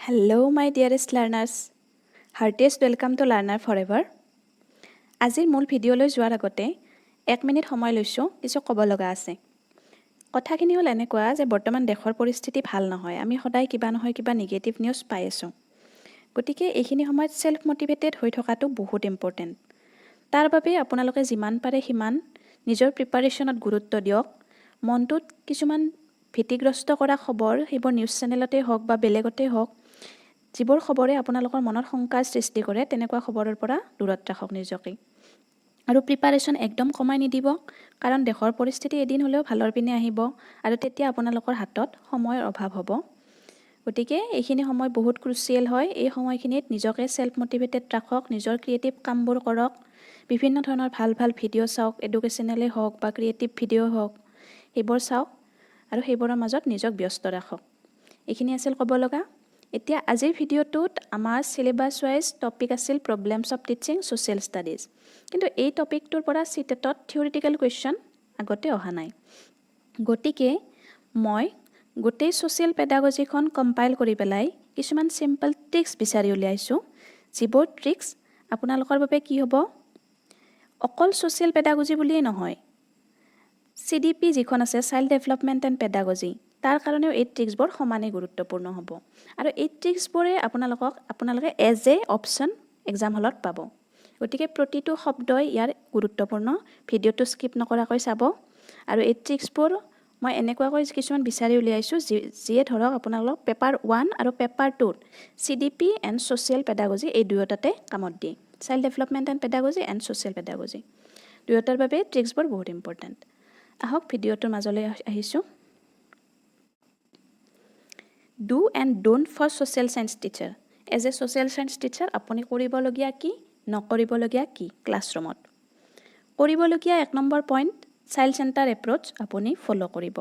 Hello, my dearest learners. Heartiest welcome to Learner Forever. আজিৰ মূল ভিডিঅ'লৈ যোৱাৰ আগতে 1 মিনিট সময় লৈছোঁ কিছু ক'ব লগা আছে। কথাখিনি হ'ল এনেকুৱা যে বৰ্তমান দেশৰ পৰিস্থিতি ভাল নহয়। আমি সদায় কিবা নহয় কিবা নিগেটিভ নিউজ পাই আছোঁ। গতিকে এইখিনি সময়ত সেলফ মোটিভেটেড হৈ থকাটো বহুত ইম্পৰ্টেণ্ট। তাৰ বাবে আপোনালোকে যিমান পাৰে সিমান নিজৰ প্ৰিপাৰেশ্যনত গুৰুত্ব দিয়ক। মনটোত কিছুমান ভীতিগ্ৰস্ত কৰা খবৰ সেইবোৰ নিউজ চেনেলতে হওক বা বেলেগতে হওক যিবোৰ খবৰে আপোনালোকৰ মনত শংকাৰ সৃষ্টি কৰে তেনেকুৱা খবৰৰ পৰা দূৰত ৰাখক নিজকে আৰু প্ৰিপাৰেশ্যন একদম কমাই নিদিব কাৰণ দেশৰ পৰিস্থিতি এদিন হ'লেও ভালৰ পিনে আহিব আৰু তেতিয়া আপোনালোকৰ হাতত সময়ৰ অভাৱ হ'ব। গতিকে এইখিনি সময় বহুত ক্ৰুচিয়েল হয়। এই সময়খিনিত নিজকে সেলফ মোটিভেটেড ৰাখক, নিজৰ ক্ৰিয়েটিভ কামবোৰ কৰক, বিভিন্ন ধৰণৰ ভাল ভাল ভিডিঅ' চাওক, এডুকেশ্যনেলে হওক বা ক্ৰিয়েটিভ ভিডিঅ' হওক সেইবোৰ চাওক আৰু সেইবোৰৰ মাজত নিজক ব্যস্ত ৰাখক। এইখিনি আছিল ক'ব লগা। এতিয়া আজিৰ ভিডিঅ'টোত আমাৰ চিলেবাছ ৱাইজ টপিক আছিল problems of teaching social studies. কিন্তু এই টপিকটোৰ পৰা চিটেটত থিয়ৰিটিকেল কুৱেশ্যন আগতে অহা নাই। গতিকে মই গোটেই ছ'চিয়েল পেডাগজিখন কম্পাইল কৰি পেলাই কিছুমান চিম্পল ট্ৰিক্স বিচাৰি উলিয়াইছোঁ, যিবোৰ ট্ৰিক্স আপোনালোকৰ বাবে কি হ'ব, অকল ছ'চিয়েল পেডাগজি বুলিয়েই নহয়, CDP যিখন আছে চাইল্ড ডেভেলপমেণ্ট এণ্ড পেডাগজি তাৰ কাৰণেও এই ট্ৰিক্সবোৰ সমানেই গুৰুত্বপূৰ্ণ হ'ব আৰু এই ট্ৰিক্সবোৰে আপোনালোকে এজ এ অপশ্যন এক্সাম হলত পাব। গতিকে প্ৰতিটো শব্দই ইয়াৰ গুৰুত্বপূৰ্ণ। ভিডিঅ'টো স্কিপ নকৰাকৈ চাব আৰু এই ট্ৰিক্সবোৰ মই এনেকুৱাকৈ কিছুমান বিচাৰি উলিয়াইছোঁ যিয়ে ধৰক আপোনালোক পেপাৰ 1 আৰু পেপাৰ 2ত CDP এণ্ড ছ'চিয়েল পেডাগজি এই দুয়োটাতে কামত দিয়ে। Child development and pedagogy and social pedagogy দুয়োটাৰ বাবে ট্ৰিক্সবোৰ বহুত ইম্পৰ্টেণ্ট। আহক ভিডিঅ'টোৰ মাজলৈ আহিছোঁ। Do and don't for social science teacher. As a social science teacher আপুনি কৰিবলগীয়া কি, নকৰিবলগীয়া কি ক্লাছৰুমত। কৰিবলগীয়া 1 number point, child centre approach আপুনি ফ'ল' কৰিব।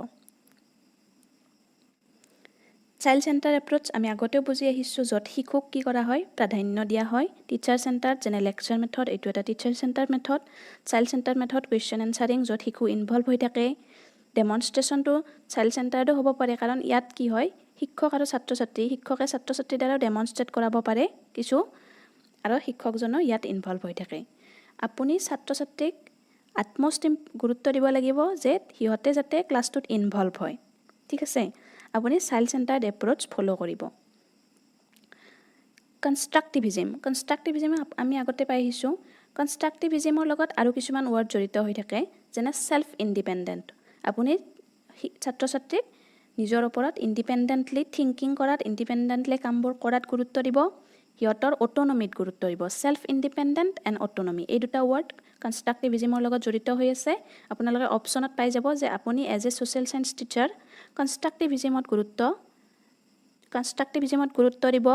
চাইল্ড চেণ্টাৰ এপ্ৰ'চ আমি আগতেও বুজি আহিছোঁ, য'ত শিশুক কি কৰা হয়, প্ৰাধান্য দিয়া হয়। টিচাৰ চেণ্টাৰ যেনে লেকচাৰ মেথড, এইটো এটা teacher centre method. Child centre method question answering, য'ত শিশু ইনভলভ হৈ থাকে। ডেমনষ্ট্ৰেশ্যনটো চাইল্ড চেণ্টাৰতো হ'ব পাৰে, কাৰণ ইয়াত কি হয়, শিক্ষক আৰু শিক্ষকে ছাত্ৰ ছাত্ৰীৰ দ্বাৰা ডেমনষ্ট্ৰেট কৰাব পাৰে কিছু আৰু শিক্ষকজনো ইয়াত ইনভলভ হৈ থাকে। আপুনি ছাত্ৰ ছাত্ৰীক আটমষ্ট গুৰুত্ব দিব লাগিব যে সিহঁতে যাতে ক্লাছটোত ইনভলভ হয়। ঠিক আছে, আপুনি চাইল্ড চেণ্টাৰ্ড এপ্ৰ'চ ফ'ল' কৰিব। কনষ্ট্ৰাক্টিভিজিম আমি আগতে পাই আহিছোঁ। কনষ্ট্ৰাক্টিভিজিমৰ লগত আৰু কিছুমান ৱৰ্ড জড়িত হৈ থাকে, যেনে ছেল্ফ ইণ্ডিপেণ্ডেণ্ট। আপুনি ছাত্ৰ ছাত্ৰীক নিজৰ ওপৰত ইণ্ডিপেণ্ডেণ্টলি থিংকিং কৰাত, ইণ্ডিপেণ্ডেণ্টলি কামবোৰ কৰাত গুৰুত্ব দিব। সিহঁতৰ অট'নমিত গুৰুত্ব দিব। ছেল্ফ ইণ্ডিপেণ্ডেণ্ট এণ্ড অট'নমি এই দুটা ৱৰ্ড কনষ্ট্ৰাক্টিভিজিমৰ লগত জড়িত হৈ আছে। আপোনালোকে অপশ্যনত পাই যাব যে আপুনি as a social science teacher কনষ্ট্ৰাক্টিভিজিমত গুৰুত্ব দিব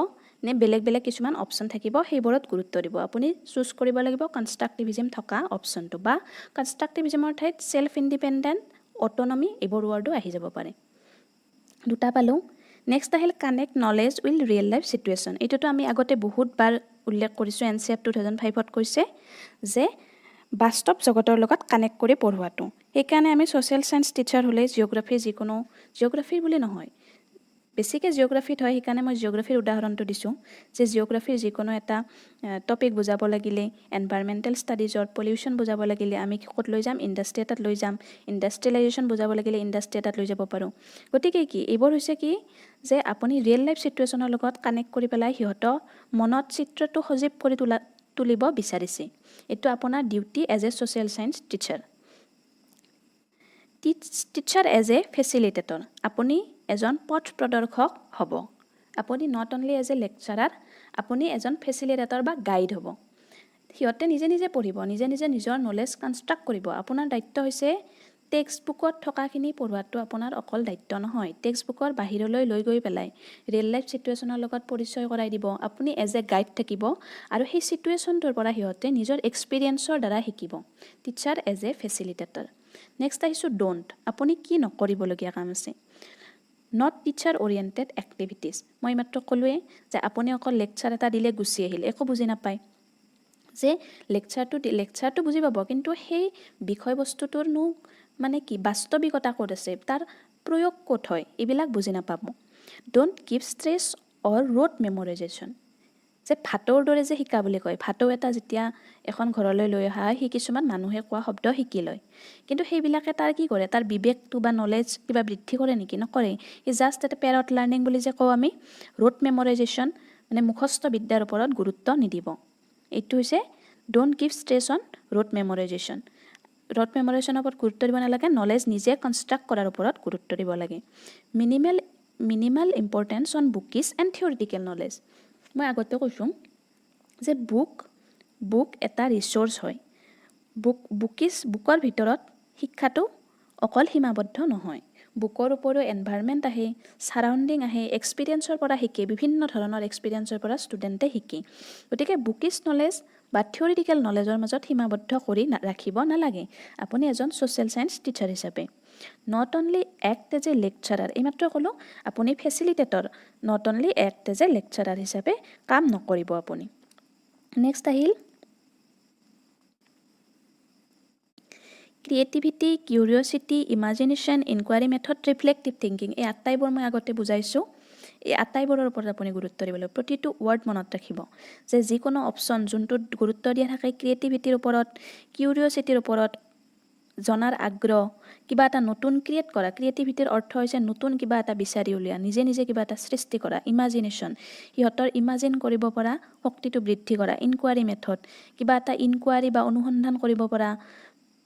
নে বেলেগ বেলেগ কিছুমান অপশ্যন থাকিব, সেইবোৰত গুৰুত্ব দিব। আপুনি চুজ কৰিব লাগিব কনষ্ট্ৰাক্টিভিজিম থকা অপশ্যনটো, বা কনষ্ট্ৰাক্টিভিজিমৰ ঠাইত ছেল্ফ ইণ্ডিপেণ্ডেণ্ট, অট'নমি এইবোৰ ৱৰ্ডো আহি যাব পাৰে। দুটা পালোঁ। নেক্সট আহিল connect knowledge with real life situation. এইটোতো আমি আগতে বহুতবাৰ উল্লেখ কৰিছোঁ। NCERT 2005ত কৈছে যে বাস্তৱ জগতৰ লগত কানেক্ট কৰি পঢ়োৱাটো। সেইকাৰণে আমি ছ'চিয়েল চায়েন্স টিচাৰ হ'লে জিঅ'গ্ৰাফী বুলি নহয়, বেছিকৈ জিঅ'গ্ৰাফীত হয়, সেইকাৰণে মই জিঅ'গ্ৰাফীৰ উদাহৰণটো দিছোঁ যে জিঅ'গ্ৰাফীৰ যিকোনো এটা টপিক বুজাব লাগিলে, এনভাইৰমেণ্টেল ষ্টাডিজত পলিউশ্যন বুজাব লাগিলে আমি ক'ত লৈ যাম, ইণ্ডাষ্ট্ৰি এটাত লৈ যাম। ইণ্ডাষ্ট্ৰিয়েলাইজেশ্যন বুজাব লাগিলে ইণ্ডাষ্ট্ৰি এটাত লৈ যাব পাৰোঁ। গতিকে কি এইবোৰ হৈছে কি যে আপুনি ৰিয়েল লাইফ চিটুৱেশ্যনৰ লগত কানেক্ট কৰি পেলাই সিহঁতৰ মনত চিত্ৰটো সজীৱ কৰি তুলিব বিচাৰিছে। এইটো আপোনাৰ duty as a social science teacher. Teacher as a facilitator, আপুনি এজন পথ প্ৰদৰ্শক হ'ব। আপুনি not only as a lecturer, আপুনি এজন ফেচিলিটেটৰ বা গাইড হ'ব। সিহঁতে নিজে নিজে পঢ়িব, নিজে নিজে নিজৰ নলেজ কনষ্ট্ৰাক্ট কৰিব। আপোনাৰ দায়িত্ব হৈছে টেক্সট বুকত থকাখিনি পঢ়োৱাটো আপোনাৰ অকল দায়িত্ব নহয়। টেক্সট বুকৰ বাহিৰলৈ লৈ গৈ পেলাই ৰিয়েল লাইফ চিটুৱেশ্যনৰ লগত পৰিচয় কৰাই দিব। আপুনি এজ এ গাইড থাকিব আৰু সেই চিটুৱেশ্যনটোৰ পৰা সিহঁতে নিজৰ এক্সপিৰিয়েঞ্চৰ দ্বাৰা শিকিব। Teacher as a facilitator. Next আহিছোঁ ডোণ্ট, আপুনি কি নকৰিবলগীয়া কাম আছে। নট টিচাৰ অৰিয়েণ্টেড এক্টিভিটিজ, মই মাত্ৰ ক'লোৱে যে আপুনি অকল লেকচাৰ এটা দিলে গুচি আহিল, একো বুজি নাপায়। যে লেকচাৰটো বুজি পাব, কিন্তু সেই বিষয়বস্তুটোৰনো মানে কি বাস্তৱিকতা ক'ত আছে, তাৰ প্ৰয়োগ ক'ত হয়, এইবিলাক বুজি নাপাব। Don't give stress or rote memorisation. যে ভাটৌৰ দৰে যে শিকা বুলি কয়, ভাটৌ এটা যেতিয়া এখন ঘৰলৈ লৈ অহা হয়, সি কিছুমান মানুহে কোৱা শব্দ শিকি লয়, কিন্তু সেইবিলাকে তাৰ কি কৰে, তাৰ বিবেকটো বা নলেজ কিবা বৃদ্ধি কৰে নেকি? নকৰে। ই জাষ্ট এটা পেৰট লাৰ্ণিং বুলি যে কওঁ আমি, ৰোট মেমৰাইজেশ্যন মানে মুখস্থ বিদ্যাৰ ওপৰত গুৰুত্ব নিদিব। এইটো হৈছে don't give stress on rote memorisation. Rote মেমৰাইজেশ্যনৰ ওপৰত গুৰুত্ব দিব নালাগে, নলেজ নিজে কনষ্ট্ৰাক্ট কৰাৰ ওপৰত গুৰুত্ব দিব লাগে। Minimal importance on bookish and theoretical knowledge. মই আগতে কৈছোঁ যে বুক এটা ৰিচ'ৰ্চ হয়। বুকৰ ভিতৰত শিক্ষাটো অকল সীমাবদ্ধ নহয়। বুকৰ উপৰিও এনভাইৰনমেণ্ট আহে, ছাৰাউণ্ডিং আহে, এক্সপিৰিয়েঞ্চৰ পৰা শিকে, বিভিন্ন ধৰণৰ এক্সপিৰিয়েঞ্চৰ পৰা ষ্টুডেণ্টে শিকে। গতিকে বুকিছ নলেজ বা থিয়ৰিটিকেল নলেজৰ মাজত সীমাবদ্ধ কৰি ৰাখিব নালাগে আপুনি এজন ছ'চিয়েল ছায়েন্স টিচাৰ হিচাপে। Not only act as a lecturer, এইমাত্ৰ ক'লোঁ আপুনি facilitator, not only act as a lecturer হিচাপে কাম নকৰিব আপুনি। নেক্সট আহিল creativity, curiosity, imagination, inquiry method, reflective thinking. এই আটাইবোৰ মই আগতে বুজাইছোঁ। এই আটাইবোৰৰ ওপৰত আপুনি গুৰুত্ব দিব লাগিব। প্ৰতিটো ৱৰ্ড মনত ৰাখিব যে যিকোনো অপশ্যন যোনটোত গুৰুত্ব দিয়া থাকে ক্ৰিয়েটিভিটিৰ ওপৰত, কিউৰিঅচিটিৰ ওপৰত, জনাৰ আগ্ৰহ, কিবা এটা নতুন ক্ৰিয়েট কৰা। ক্ৰিয়েটিভিটিৰ অৰ্থ হৈছে নতুন কিবা এটা বিচাৰি উলিওৱা, নিজে নিজে কিবা এটা সৃষ্টি কৰা। ইমাজিনেশ্যন, সিহঁতৰ ইমাজিন কৰিব পৰা শক্তিটো বৃদ্ধি কৰা। ইনকুৱাৰী মেথড, কিবা এটা ইনকুৱাৰী বা অনুসন্ধান কৰিব পৰা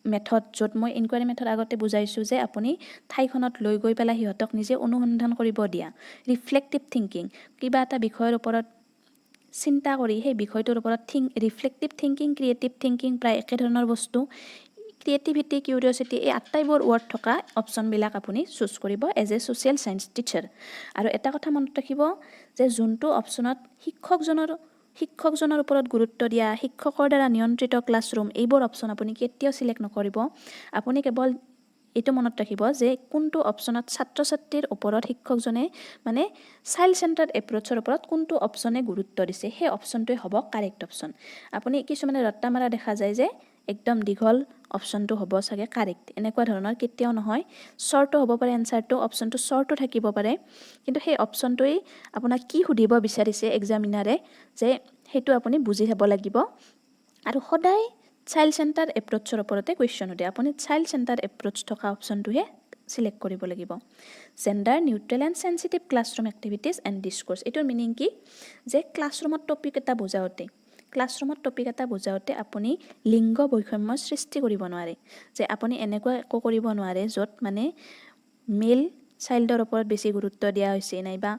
মেথড, য'ত মই ইনকুৱাৰী মেথড আগতে বুজাইছোঁ যে আপুনি ঠাইখনত লৈ গৈ পেলাই সিহঁতক নিজে অনুসন্ধান কৰিব দিয়া। ৰিফ্লেক্টিভ থিংকিং, কিবা এটা বিষয়ৰ ওপৰত চিন্তা কৰি সেই বিষয়টোৰ ওপৰত ৰিফ্লেক্টিভ থিংকিং, ক্ৰিয়েটিভ থিংকিং প্ৰায় একেধৰণৰ বস্তু। ক্ৰিয়েটিভিটি, কিউৰিঅচিটি, এই আটাইবোৰ ৱৰ্ড থকা অপশ্যনবিলাক আপুনি চুজ কৰিব as a social science teacher. আৰু এটা কথা মনত ৰাখিব যে যোনটো অপশ্যনত শিক্ষকজনৰ ওপৰত গুৰুত্ব দিয়া, শিক্ষকৰ দ্বাৰা নিয়ন্ত্ৰিত ক্লাছৰুম, এইবোৰ অপশ্যন আপুনি কেতিয়াও চিলেক্ট নকৰিব। আপুনি কেৱল এইটো মনত ৰাখিব যে কোনটো অপশ্যনত ছাত্ৰ ছাত্ৰীৰ ওপৰত শিক্ষকজনে মানে চাইল্ড চেণ্টাৰ্ড এপ্ৰ'চৰ ওপৰত কোনটো অপশ্যনে গুৰুত্ব দিছে, সেই অপশ্যনটোৱে হ'ব কাৰেক্ট অপশ্যন। আপুনি কিছুমানে ৰত্তা মাৰা দেখা যায় যে একদম দীঘল অপশ্যনটো হ'ব চাগে কাৰেক্ট, এনেকুৱা ধৰণৰ কেতিয়াও নহয়। শ্বৰ্টো হ'ব পাৰে এনচাৰটো, অপশ্যনটো শ্বৰ্টো থাকিব পাৰে, কিন্তু সেই অপশ্যনটোৱেই আপোনাক কি সুধিব বিচাৰিছে এক্সামিনাৰে যে সেইটো আপুনি বুজি যাব লাগিব। আৰু সদায় চাইল্ড চেণ্টাৰ এপ্ৰ'চৰ ওপৰতে কুৱেশ্যন সোধে, আপুনি চাইল্ড চেণ্টাৰ এপ্ৰ'চ থকা অপশ্যনটোহে চিলেক্ট কৰিব লাগিব। Gender neutral and sensitive classroom activities and discourse, এইটোৰ মিনিং কি যে ক্লাছৰুমত টপিক এটা বুজাওঁতে আপুনি লিংগ বৈষম্যৰ সৃষ্টি কৰিব নোৱাৰে। যে আপুনি এনেকুৱা একো কৰিব নোৱাৰে য'ত মানে মেল চাইল্ডৰ ওপৰত বেছি গুৰুত্ব দিয়া হৈছে, নাইবা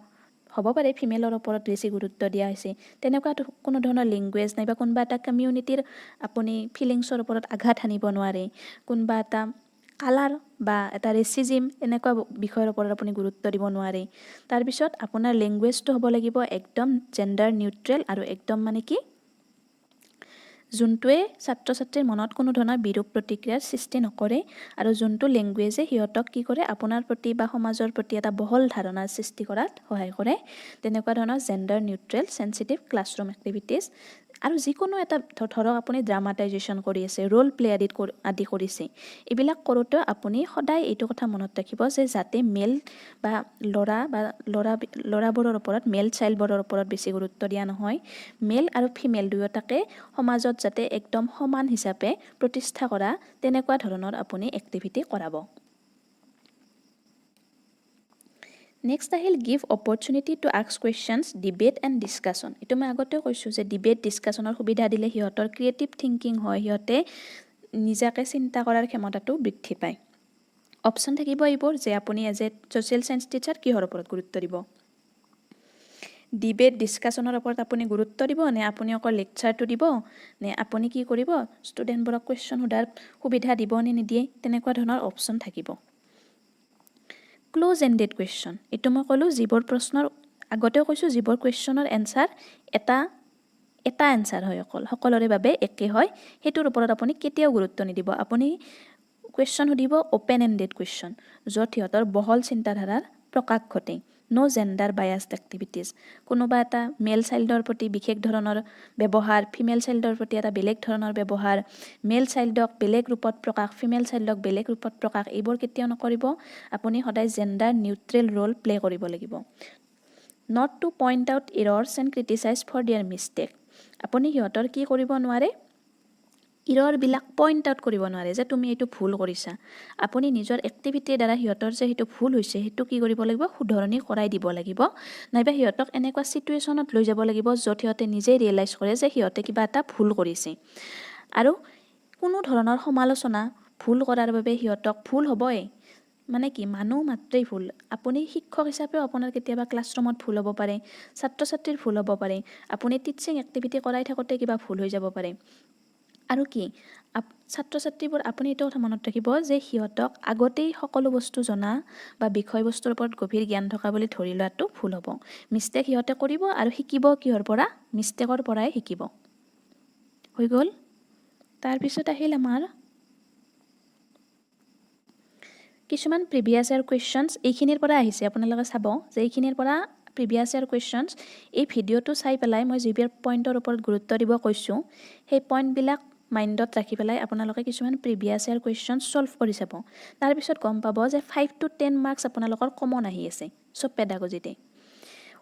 হ'ব পাৰে ফিমেলৰ ওপৰত বেছি গুৰুত্ব দিয়া হৈছে, তেনেকুৱা কোনো ধৰণৰ লেংগুৱেজ নাইবা কোনোবা এটা কমিউনিটিৰ আপুনি ফিলিংছৰ ওপৰত আঘাত সানিব নোৱাৰে, কোনোবা এটা কালাৰ বা এটা ৰেচিজিম এনেকুৱা বিষয়ৰ ওপৰত আপুনি গুৰুত্ব দিব নোৱাৰে। তাৰপিছত আপোনাৰ লেংগুৱেজটো হ'ব লাগিব একদম জেণ্ডাৰ নিউট্ৰেল আৰু একদম মানে কি যোনটোৱে ছাত্ৰ ছাত্ৰীৰ মনত কোনো ধৰণৰ বিৰূপ প্ৰতিক্ৰিয়াৰ সৃষ্টি নকৰে, আৰু যোনটো লেংগুৱেজে সিহঁতক কি কৰে আপোনাৰ প্ৰতি বা সমাজৰ প্ৰতি এটা বহল ধাৰণাৰ সৃষ্টি কৰাত সহায় কৰে। তেনেকুৱা ধৰণৰ gender neutral sensitive classroom activities. আৰু যিকোনো এটা ধৰক আপুনি ড্ৰামাটাইজেশ্যন কৰি আছে, ৰোল প্লে আদি কৰিছে, এইবিলাক কৰোঁতেও আপুনি সদায় এইটো কথা মনত ৰাখিব যে যাতে মেল বা ল'ৰাবোৰৰ ওপৰত মেল চাইল্ডবোৰৰ ওপৰত বেছি গুৰুত্ব দিয়া নহয়, মেল আৰু ফিমেল দুয়োটাকে সমাজত যাতে একদম সমান হিচাপে প্ৰতিষ্ঠা কৰা, তেনেকুৱা ধৰণৰ আপুনি এক্টিভিটি কৰাব। নেক্সট আহিল give opportunity to ask questions, debate and discussion. এইটো মই আগতেও কৈছোঁ যে ডিবেট ডিছকাশ্যনৰ সুবিধা দিলে সিহঁতৰ ক্ৰিয়েটিভ থিংকিং হয়, সিহঁতে নিজাকে চিন্তা কৰাৰ ক্ষমতাটো বৃদ্ধি পায়। অপশ্যন থাকিব এইবোৰ যে আপুনি as a social science teacher কিহৰ ওপৰত গুৰুত্ব দিব, ডিবেট ডিছকাশ্যনৰ ওপৰত আপুনি গুৰুত্ব দিব, নে আপুনি অকল লেকচাৰটো দিব, নে আপুনি কি কৰিব ষ্টুডেণ্টবোৰক কুৱেশ্যন সোধাৰ সুবিধা দিব নে নিদিয়ে, তেনেকুৱা ধৰণৰ অপশ্যন থাকিব। ক্ল'জ এণ্ডেড কুৱেশ্যন, এইটো মই ক'লোঁ যিবোৰ প্ৰশ্নৰ আগতেও কৈছোঁ যিবোৰ কুৱেশ্যনৰ এনচাৰ এটা এনচাৰ হয়, অকল সকলোৰে বাবে একে হয়, সেইটোৰ ওপৰত আপুনি কেতিয়াও গুৰুত্ব নিদিব। আপুনি কুৱেশ্যন সুধিব অ'পেন এণ্ডেড কুৱেশ্যন, য'ত সিহঁতৰ বহল চিন্তাধাৰাৰ প্ৰকাশ ঘটে। ন' জেণ্ডাৰ বায়াছড এক্টিভিটিজ, কোনোবা এটা মেল চাইল্ডৰ প্ৰতি বিশেষ ধৰণৰ ব্যৱহাৰ, ফিমেল চাইল্ডৰ প্ৰতি এটা বেলেগ ধৰণৰ ব্যৱহাৰ, মেল চাইল্ডক বেলেগ ৰূপত প্ৰকাশ, ফিমেল চাইল্ডক বেলেগ ৰূপত প্ৰকাশ, এইবোৰ কেতিয়াও নকৰিব। আপুনি সদায় জেণ্ডাৰ নিউট্ৰেল ৰোল প্লে কৰিব লাগিব। not to point out errors and criticize for their mistake. আপুনি সিহঁতৰ কি কৰিব নোৱাৰে ইৰৰবিলাক পইণ্ট আউট কৰিব নোৱাৰে যে তুমি এইটো ভুল কৰিছা আপুনি নিজৰ এক্টিভিটিৰ দ্বাৰা সিহঁতৰ যে সেইটো ভুল হৈছে সেইটো কি কৰিব লাগিব শুধৰণি কৰাই দিব লাগিব নাইবা সিহঁতক এনেকুৱা সিচুৱেশ্যনত লৈ যাব লাগিব য'ত সিহঁতে নিজে ৰিয়েলাইজ কৰে যে সিহঁতে কিবা এটা ভুল কৰিছে আৰু কোনো ধৰণৰ সমালোচনা ভুল কৰাৰ বাবে সিহঁতক ভুল হ'বই মানে কি মানুহ মাত্ৰেই ভুল আপুনি শিক্ষক হিচাপেও আপোনাৰ কেতিয়াবা ক্লাছৰুমত ভুল হ'ব পাৰে ছাত্ৰ ছাত্ৰীৰ ভুল হ'ব পাৰে আপুনি টিচিং এক্টিভিটি কৰাই থাকোঁতে কিবা ভুল হৈ যাব পাৰে আৰু কি ছাত্ৰ ছাত্ৰীবোৰ আপুনি এইটো কথা মনত ৰাখিব যে সিহঁতক আগতেই সকলো বস্তু জনা বা বিষয়বস্তুৰ ওপৰত গভীৰ জ্ঞান থকা বুলি ধৰি লোৱাটো ভুল হ'ব মিষ্টেক সিহঁতে কৰিব আৰু শিকিব কিহৰ পৰা মিষ্টেকৰ পৰাই শিকিব হৈ গ'ল তাৰপিছত আহিল আমাৰ কিছুমান প্ৰিভিয়াছ ইয়াৰ কুৱেশ্যনছ এইখিনিৰ পৰা আহিছে আপোনালোকে চাব যে এইখিনিৰ পৰা প্ৰিভিয়াছ ইয়াৰ কুৱেশ্যনছ এই ভিডিঅ'টো চাই পেলাই মই যিবোৰ পইণ্টৰ ওপৰত গুৰুত্ব দিব কৈছোঁ সেই পইণ্টবিলাক মাইণ্ডত ৰাখি পেলাই আপোনালোকে কিছুমান প্ৰিভিয়াছ ইয়াৰ কুৱেশ্যনছ ছল্ভ কৰি চাব তাৰপিছত গম পাব যে 5 to 10 মাৰ্কছ আপোনালোকৰ কমন আহি আছে চব পেডাগজিতে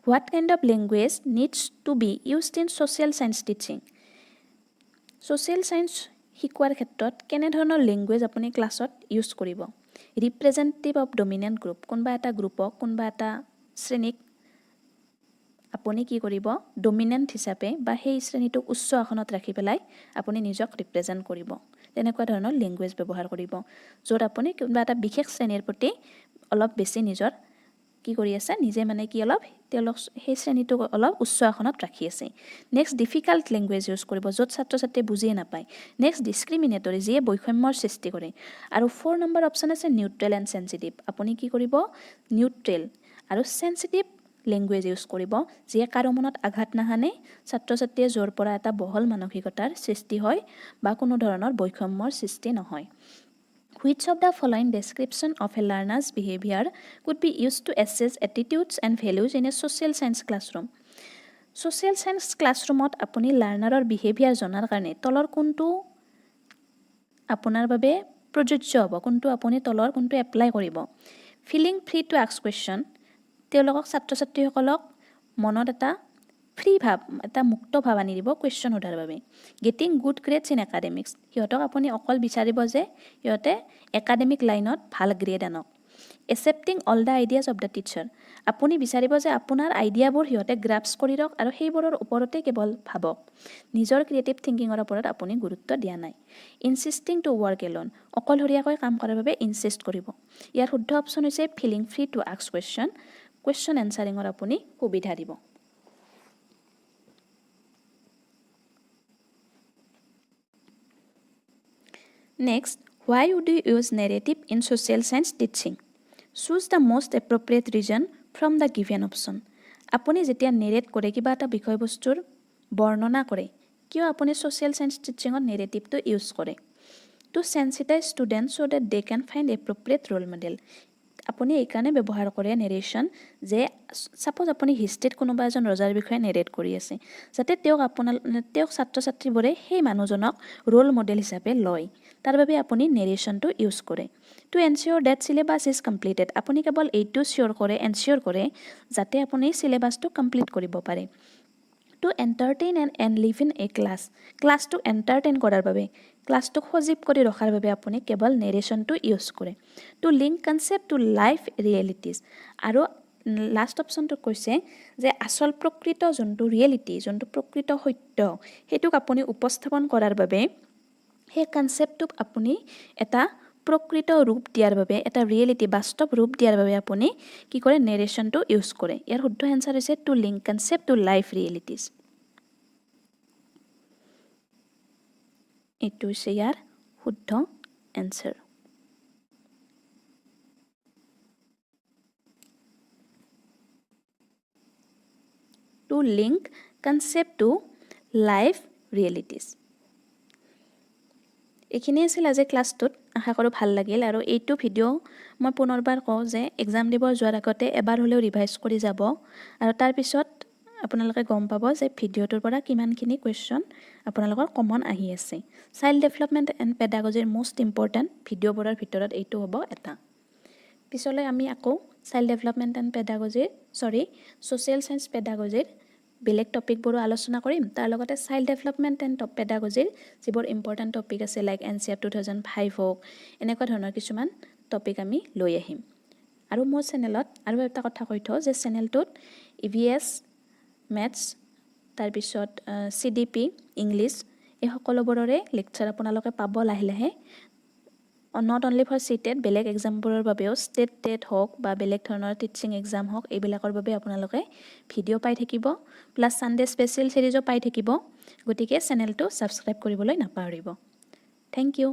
what kind of language needs to be used in social science teaching social science শিকোৱাৰ ক্ষেত্ৰত কেনেধৰণৰ লেংগুৱেজ আপুনি ক্লাছত ইউজ কৰিব ৰিপ্ৰেজেণ্টেটিভ অফ ডমিনেণ্ট গ্ৰুপ কোনোবা এটা গ্ৰুপক কোনোবা এটা শ্ৰেণীক আপুনি কি কৰিব ডমিনেণ্ট হিচাপে বা সেই শ্ৰেণীটোক উচ্চ আসনত ৰাখি পেলাই আপুনি নিজক ৰিপ্ৰেজেণ্ট কৰিব তেনেকুৱা ধৰণৰ লেংগুৱেজ ব্যৱহাৰ কৰিব য'ত আপুনি কোনোবা এটা বিশেষ শ্ৰেণীৰ প্ৰতি অলপ বেছি নিজৰ কি কৰি আছে নিজে মানে কি অলপ তেওঁলোক সেই শ্ৰেণীটোক অলপ উচ্চ আসনত ৰাখি আছে নেক্সট ডিফিকাল্ট লেংগুৱেজ ইউজ কৰিব য'ত ছাত্ৰ ছাত্ৰীয়ে বুজিয়ে নাপায় নেক্সট ডিছক্ৰিমিনেটৰী যিয়ে বৈষম্যৰ সৃষ্টি কৰে আৰু 4 নম্বৰ অপশ্যন আছে নিউট্ৰেল এণ্ড চেঞ্চিটিভ আপুনি কি কৰিব নিউট্ৰেল আৰু চেঞ্চিটিভ লেংগুৱেজ ইউজ কৰিব যিয়ে কাৰো মনত আঘাত নাহানে ছাত্ৰ ছাত্ৰীয়ে য'ৰ পৰা এটা বহল মানসিকতাৰ সৃষ্টি হয় বা কোনো ধৰণৰ বৈষম্যৰ সৃষ্টি নহয় Which of the following description of a learner's behavior could be used to assess attitudes and values in a social science classroom? Social science classroomত আপুনি লাৰ্ণাৰৰ বিহেভিয়াৰ জনাৰ কাৰণে তলৰ কোনটো আপোনাৰ বাবে প্ৰযোজ্য হ'ব কোনটো আপুনি তলৰ কোনটো এপ্লাই কৰিব feeling free to ask question তেওঁলোকক ছাত্ৰ ছাত্ৰীসকলক মনত এটা ফ্ৰী ভাৱ এটা মুক্ত ভাৱ আনি দিব কুৱেশ্যন সোধাৰ বাবে গেটিং গুড গ্ৰেডছ ইন একাডেমিক্স সিহঁতক আপুনি অকল বিচাৰিব যে সিহঁতে একাডেমিক লাইনত ভাল গ্ৰেড আনক accepting all the ideas of the teacher আপুনি বিচাৰিব যে আপোনাৰ আইডিয়াবোৰ সিহঁতে গ্ৰাস্প কৰি লওক আৰু সেইবোৰৰ ওপৰতে কেৱল ভাবক নিজৰ ক্ৰিয়েটিভ থিংকিঙৰ ওপৰত আপুনি গুৰুত্ব দিয়া নাই ইনচিষ্টিং টু ৱৰ্ক এলন অকলশৰীয়াকৈ কাম কৰাৰ বাবে ইনচিষ্ট কৰিব ইয়াৰ শুদ্ধ অপশ্যন হৈছে feeling free to ask question এনচাৰিঙৰ আপুনি সুবিধা দিব Next, why would you use narrative in social science teaching? Choose the most appropriate reason from the given option. আপুনি যেতিয়া নেৰেট কৰে কিবা এটা বিষয়বস্তুৰ বৰ্ণনা কৰে কিয় আপুনি social science teachingত নেৰেটিভটো ইউজ কৰে to sensitize students so that they can find appropriate role model. আপুনি এইকাৰণে ব্যৱহাৰ কৰে নেৰেশ্যন যে সাপোজ আপুনি হিষ্ট্ৰীত কোনোবা এজন ৰজাৰ বিষয়ে নেৰেট কৰি আছে যাতে তেওঁক ছাত্ৰ ছাত্ৰীবোৰে সেই মানুহজনক ৰোল মডেল হিচাপে লয় তাৰ বাবে আপুনি নেৰেশ্যনটো ইউজ কৰে to ensure that syllabus is completed আপুনি কেৱল এইটো এনচিয়ৰ কৰে যাতে আপুনি চিলেবাছটো কমপ্লিট কৰিব পাৰে to entertain and live in a ক্লাছটো এণ্টাৰটেইন কৰাৰ বাবে ক্লাছটোক সজীৱ কৰি ৰখাৰ বাবে আপুনি কেৱল নেৰেশ্যনটো ইউজ কৰে to link concept to life realities আৰু লাষ্ট অপশ্যনটো কৈছে যে আচল প্ৰকৃত যোনটো ৰিয়েলিটি যোনটো প্ৰকৃত সত্য সেইটোক আপুনি উপস্থাপন কৰাৰ বাবে সেই কনচেপ্টটোক আপুনি এটা প্ৰকৃত ৰূপ দিয়াৰ বাবে এটা ৰিয়েলিটি বাস্তৱ ৰূপ দিয়াৰ বাবে আপুনি কি কৰে নেৰেশ্যনটো ইউজ কৰে ইয়াৰ শুদ্ধ এনচাৰ হৈছে to link concept to life realities এইটো হৈছে ইয়াৰ শুদ্ধ answer to link concept to life realities এইখিনি আছিল আজি ক্লাছটোত আশা কৰোঁ ভাল লাগিল আৰু এইটো ভিডিঅ' মই পুনৰবাৰ কওঁ যে এক্সাম দিব যোৱাৰ আগতে এবাৰ হ'লেও ৰিভাইজ কৰি যাব আৰু তাৰপিছত আপোনালোকে গম পাব যে ভিডিঅ'টোৰ পৰা কিমানখিনি কুৱেশ্যন আপোনালোকৰ কমন আহি আছে চাইল্ড ডেভেলপমেণ্ট এণ্ড পেডাগজিৰ মষ্ট ইম্পৰ্টেণ্ট ভিডিঅ'বোৰৰ ভিতৰত এইটো হ'ব এটা পিছলৈ আমি আকৌ child development and social science পেডাগজিৰ বেলেগ টপিকবোৰো আলোচনা কৰিম। তাৰ লগতে চাইল্ড ডেভেলপমেণ্ট এণ্ড পেডাগজিৰ যিবোৰ ইম্পৰ্টেণ্ট টপিক আছে লাইক NCERT 2005 হওক, এনেকুৱা ধৰণৰ কিছুমান টপিক আমি লৈ আহিম। আৰু মোৰ চেনেলত আৰু এটা কথা কৈ থওঁ যে চেনেলটোত EVS, মেথছ, তাৰপিছত CDP, ইংলিছ, এই সকলোবোৰৰে লেকচাৰ আপোনালোকে পাব লাহে লাহে। নট অনলি ফৰ CTET, বেলেগ এক্সামবোৰৰ বাবেও ষ্টেট টেট হওক বা বেলেগ ধৰণৰ টিচিং এক্সাম হওক, এইবিলাকৰ বাবে আপোনালোকে ভিডিঅ' পাই থাকিব, প্লাছ ছানডে স্পেচিয়েল ছিৰিজো পাই থাকিব। গতিকে চেনেলটো ছাবস্ক্ৰাইব কৰিবলৈ নাপাহৰিব। Thank U.